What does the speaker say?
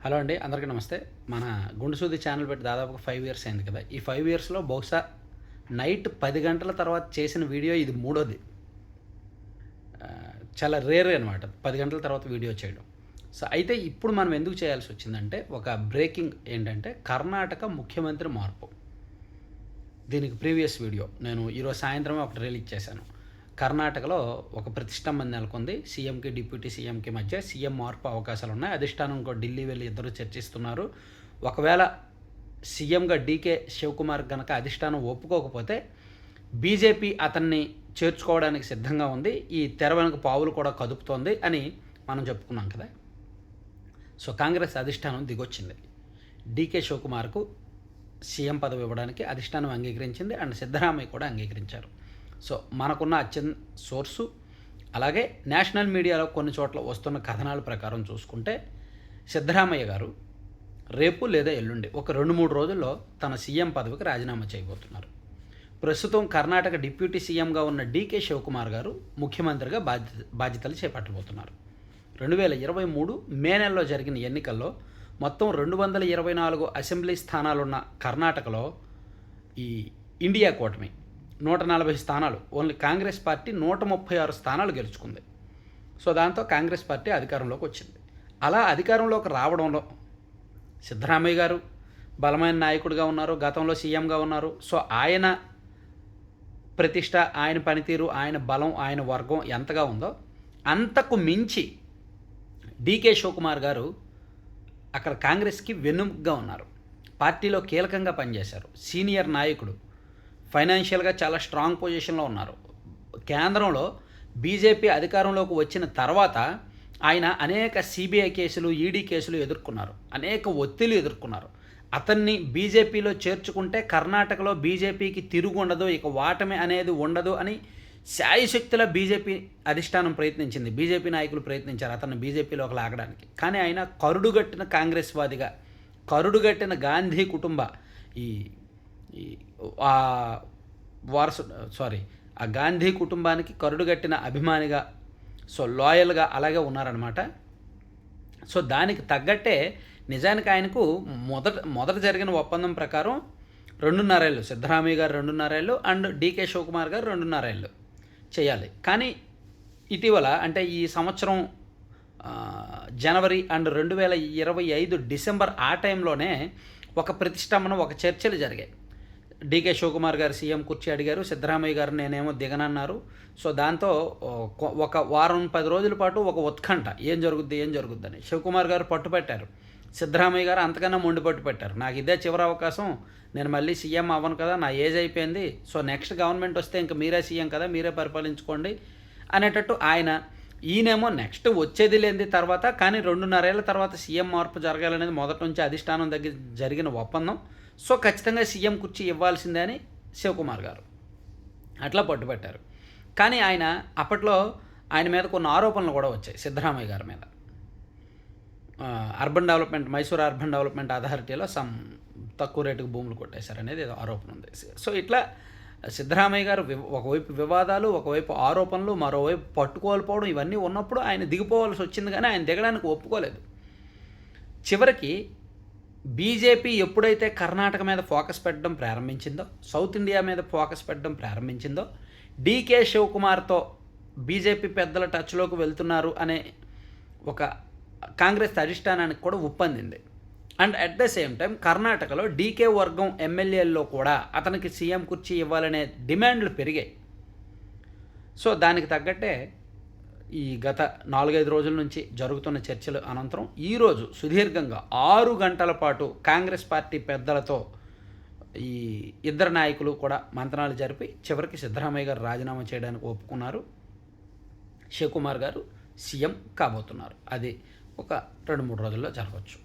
Hello అండి, అందరికీ నమస్తే. మన గుండుసూది ఛానల్ పెట్టి దాదాపుగా 5 ఇయర్స్ అయింది కదా. ఈ 5 ఇయర్స్‌లో బహుశా నైట్ 10 గంటల తర్వాత చేసిన వీడియో ఇది మూడోది. చాలా రేర్ అనమాట 10 గంటల తర్వాత వీడియో చేయడం. సో అయితే ఇప్పుడు మనం ఎందుకు చేయాల్సి వచ్చిందంటే, ఒక బ్రేకింగ్ ఏంటంటే కర్ణాటక ముఖ్యమంత్రి మార్పు. దీనికి ప్రీవియస్ వీడియో నేను ఈరోజు సాయంత్రమే ఒకటి రిలీజ్ చేశాను. కర్ణాటకలో ఒక ప్రతిష్టంభన నెలకొంది. సీఎంకి డిప్యూటీ సీఎంకి మధ్య సీఎం మార్పు అవకాశాలు ఉన్నాయి. అధిష్టానం ఢిల్లీ వెళ్ళి ఇద్దరు చర్చిస్తున్నారు. ఒకవేళ సీఎంగా డీకే శివకుమార్ కనుక అధిష్టానం ఒప్పుకోకపోతే బీజేపీ అతన్ని చేర్చుకోవడానికి సిద్ధంగా ఉంది. ఈ తెర వెనుక పావులు కూడా కదుపుతోంది అని మనం చెప్పుకున్నాం కదా. సో కాంగ్రెస్ అధిష్టానం దిగొచ్చింది. డీకే శివకుమార్కు సీఎం పదవి ఇవ్వడానికి అధిష్టానం అంగీకరించింది. అండ్ సిద్ధరామయ్య కూడా అంగీకరించారు. సో మనకున్న అత్యంత సోర్సు, అలాగే నేషనల్ మీడియాలో కొన్ని చోట్ల వస్తున్న కథనాల ప్రకారం చూసుకుంటే సిద్ధరామయ్య గారు రేపు లేదా ఎల్లుండి ఒక 2-3 రోజుల్లో తన సీఎం పదవికి రాజీనామా చేయబోతున్నారు. ప్రస్తుతం కర్ణాటక డిప్యూటీ సీఎంగా ఉన్న డీకే శివకుమార్ గారు ముఖ్యమంత్రిగా బాధ్యతలు చేపట్టబోతున్నారు. 2023 మే నెలలో జరిగిన ఎన్నికల్లో మొత్తం 224 అసెంబ్లీ స్థానాలున్న కర్ణాటకలో ఈ ఇండియా కూటమి 140 స్థానాలు, ఓన్లీ కాంగ్రెస్ పార్టీ 136 స్థానాలు గెలుచుకుంది. సో దాంతో కాంగ్రెస్ పార్టీ అధికారంలోకి వచ్చింది. అలా అధికారంలోకి రావడంలో సిద్ధరామయ్య గారు బలమైన నాయకుడిగా ఉన్నారు, గతంలో సీఎంగా ఉన్నారు. సో ఆయన ప్రతిష్ట, ఆయన పనితీరు, ఆయన బలం, ఆయన వర్గం ఎంతగా ఉందో అంతకు మించి డీకే శివకుమార్ గారు అక్కడ కాంగ్రెస్కి వెన్నుముగ్గా ఉన్నారు. పార్టీలో కీలకంగా పనిచేశారు. సీనియర్ నాయకుడు, ఫైనాన్షియల్గా చాలా స్ట్రాంగ్ పొజిషన్లో ఉన్నారు. కేంద్రంలో బీజేపీ అధికారంలోకి వచ్చిన తర్వాత ఆయన అనేక సిబిఐ కేసులు, ఈడీ కేసులు ఎదుర్కొన్నారు, అనేక ఒత్తిళ్లు ఎదుర్కొన్నారు. అతన్ని బీజేపీలో చేర్చుకుంటే కర్ణాటకలో బీజేపీకి తిరుగు ఉండదు, ఇక వాటమి అనేది ఉండదు అని శాయశక్తిలో బీజేపీ అధిష్టానం ప్రయత్నించింది. బీజేపీ నాయకులు ప్రయత్నించారు అతన్ని బీజేపీలోకి లాగడానికి. కానీ ఆయన కరుడుగట్టిన కాంగ్రెస్ వాదిగా, కరుడుగట్టిన గాంధీ కుటుంబ ఆ గాంధీ కుటుంబానికి కరుడుగట్టిన అభిమానిగా, సో లాయల్గా అలాగే ఉన్నారనమాట. సో దానికి తగ్గట్టే నిజానికి ఆయనకు మొదట జరిగిన ఒప్పందం ప్రకారం 2.5 ఏళ్ళు, సిద్ధరామయ్య గారు 2.5 ఏళ్ళు అండ్ డీకే శివకుమార్ గారు 2.5 ఏళ్ళు చేయాలి. కానీ ఇటీవల అంటే ఈ సంవత్సరం జనవరి అండ్ 2025 డిసెంబర్ ఆ టైంలోనే ఒక ప్రతిష్టంభన, ఒక చర్చలు జరిగాయి. డీకే శివకుమార్ గారు సీఎం కుర్చీ అడిగారు, సిద్ధరామయ్య గారు నేనేమో దిగనన్నారు. సో దాంతో ఒక వారం 10 రోజుల పాటు ఒక ఉత్కంఠ, ఏం జరుగుద్దని. శివకుమార్ గారు పట్టుపట్టారు, సిద్ధరామయ్య గారు అంతకన్నా మొండి పట్టుపట్టారు. నాకు ఇదే చివరి అవకాశం, నేను మళ్ళీ సీఎం అవ్వను కదా, నా ఏజ్ అయిపోయింది, సో నెక్స్ట్ గవర్నమెంట్ వస్తే ఇంకా మీరే సీఎం కదా, మీరే పరిపాలించుకోండి అనేటట్టు ఈయనేమో నెక్స్ట్ వచ్చేది లేనిది తర్వాత, కానీ 2.5 ఏళ్ల తర్వాత సీఎం మార్పు జరగాలనేది మొదటి నుంచి అధిష్టానం దగ్గర జరిగిన ఒప్పందం. సో ఖచ్చితంగా సీఎం కుర్చీ ఇవ్వాల్సిందే అని శివకుమార్ గారు అట్లా పట్టుబట్టారు. కానీ అప్పట్లో ఆయన మీద కొన్ని ఆరోపణలు కూడా వచ్చాయి. సిద్ధరామయ్య గారి మీద మైసూర్ అర్బన్ డెవలప్మెంట్ అథారిటీలో తక్కువ రేటుకు భూములు కొట్టేశారనేది ఏదో ఆరోపణ ఉంది. సో ఇట్లా సిద్ధరామయ్య గారు ఒకవైపు వివాదాలు, ఒకవైపు ఆరోపణలు, మరోవైపు పట్టుకోల్పోవడం, ఇవన్నీ ఉన్నప్పుడు ఆయన దిగిపోవాల్సి వచ్చింది. కానీ ఆయన దిగడానికి ఒప్పుకోలేదు. చివరికి బీజేపీ ఎప్పుడైతే కర్ణాటక మీద ఫోకస్ పెట్టడం ప్రారంభించిందో, సౌత్ ఇండియా మీద ఫోకస్ పెట్టడం ప్రారంభించిందో, డీకే శివకుమార్తో బీజేపీ పెద్దల టచ్లోకి వెళ్తున్నారు అనే ఒక కాంగ్రెస్ అధిష్టానానికి కూడా ఉప్పందింది. And at the same time కర్ణాటకలో డీకే వర్గం ఎమ్మెల్యేల్లో కూడా అతనికి సీఎం కుర్చీ ఇవ్వాలనే డిమాండ్లు పెరిగాయి. సో దానికి తగ్గట్టే ఈ గత 4-5 రోజుల నుంచి జరుగుతున్న చర్చల అనంతరం ఈరోజు సుదీర్ఘంగా 6 గంటల పాటు కాంగ్రెస్ పార్టీ పెద్దలతో ఈ ఇద్దరు నాయకులు కూడా మంత్రాలు జరిపి చివరికి సిద్ధరామయ్య గారు రాజీనామా చేయడానికి ఒప్పుకున్నారు. శివకుమార్ గారు సీఎం కాబోతున్నారు. అది ఒక 2-3 రోజుల్లో జరగవచ్చు.